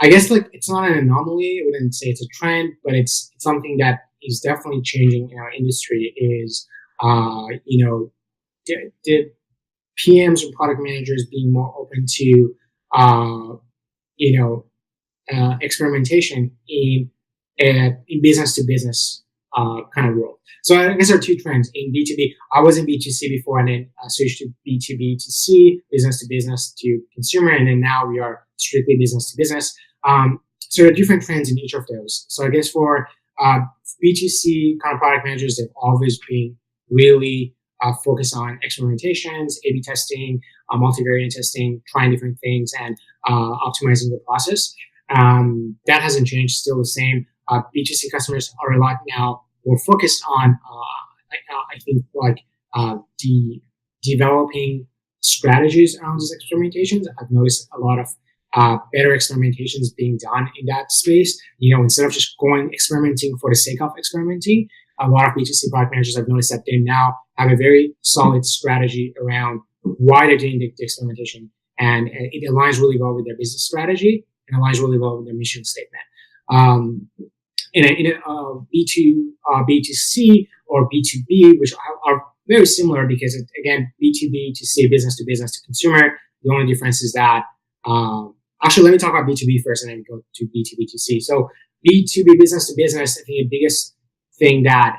I guess like it's not an anomaly. I wouldn't say it's a trend, but it's something that is definitely changing in our industry. Is the PMs or product managers being more open to uh, you know experimentation in business to business kind of world. So I guess there are two trends in B2B. I was in B2C before and then switched to B2B to C, business to business to consumer, and then now we are strictly business to business. So there are different trends in each of those. So I guess for uh, B2C kind of product managers, they've always been really focused on experimentations, A/B testing, multivariate testing, trying different things, and optimizing the process. That hasn't changed, still the same. B2C customers are a lot now more focused on, I think, like the developing strategies around these experimentations. I've noticed a lot of better experimentations being done in that space. Instead of just going experimenting for the sake of experimenting, a lot of B2C product managers have noticed that they now have a very solid strategy around why they're doing the experimentation. And it aligns really well with their business strategy and aligns really well with their mission statement. Um, in a B2C or B2B, which are very similar because, again, B2B to C, business to consumer. The only difference is that, actually, let me talk about B2B first and then go to B2B to C. So B2B, business to business, I think the biggest thing that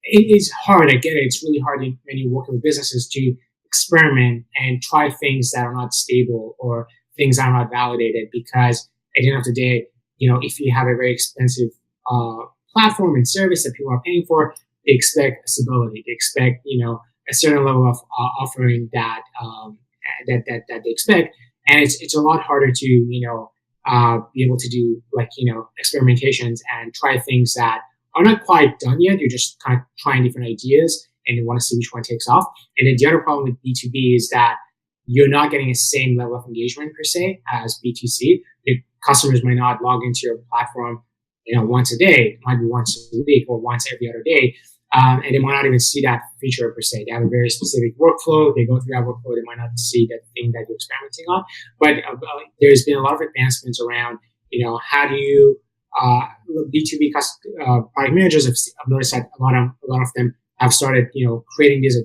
it is hard, I get it, it's really hard when you're working with businesses to experiment and try things that are not stable or things that are not validated, because at the end of the day, if you have a very expensive platform and service that people are paying for, they expect stability. They expect, a certain level of offering that they expect, and it's a lot harder to be able to do experimentations and try things that are not quite done yet. You're just kind of trying different ideas and you want to see which one takes off. And then the other problem with B2B is that you're not getting the same level of engagement per se as B2C. The customers might not log into your platform, once a day. It might be once a week or once every other day. And they might not even see that feature per se. They have a very specific workflow. They go through that workflow. They might not see that thing that you're experimenting on. But there's been a lot of advancements around, how do you B2B product managers have noticed that a lot of them have started, creating these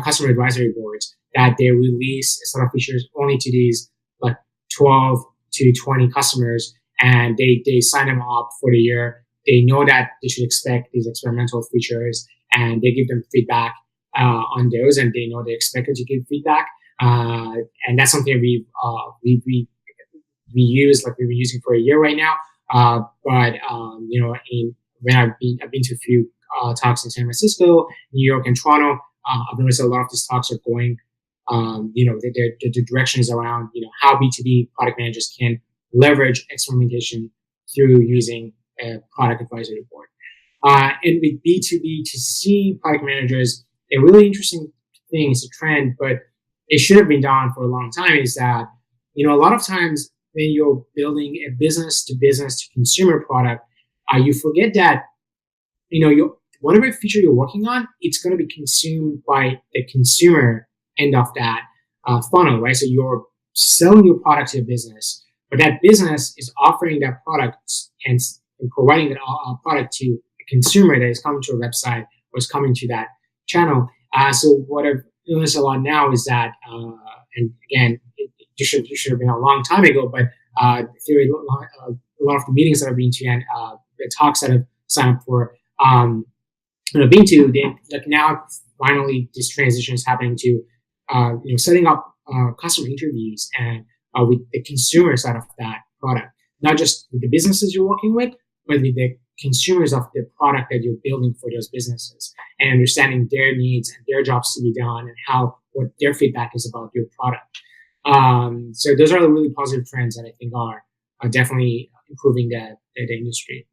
customer advisory boards that they release a set of features only to these like 12 to 20 customers, and they sign them up for the year. They know that they should expect these experimental features, and they give them feedback on those, and they know they're expected to give feedback. And that's something we use, like we've been using for a year right now. But when I've been to a few talks in San Francisco, New York, and Toronto, I've noticed a lot of these talks are going. The direction is around how B2B product managers can leverage experimentation through using a product advisory board. And with B2B to C product managers, a really interesting thing, is a trend, but it should have been done for a long time, is that a lot of times when you're building a business to consumer product, you forget that whatever feature you're working on, it's going to be consumed by the consumer end of that funnel, right? So you're selling your product to a business, but that business is offering that product and providing that product to a consumer that is coming to a website or is coming to that channel. So what I've noticed a lot now is that, and again, you should have been a long time ago, but through a lot of the meetings that I've been to and the talks that I've signed up for, been to, like now finally this transition is happening to setting up customer interviews and with the consumer side of that product, not just with the businesses you're working with, but with the consumers of the product that you're building for those businesses, and understanding their needs and their jobs to be done and what their feedback is about your product. So those are the really positive trends that I think are definitely improving the industry.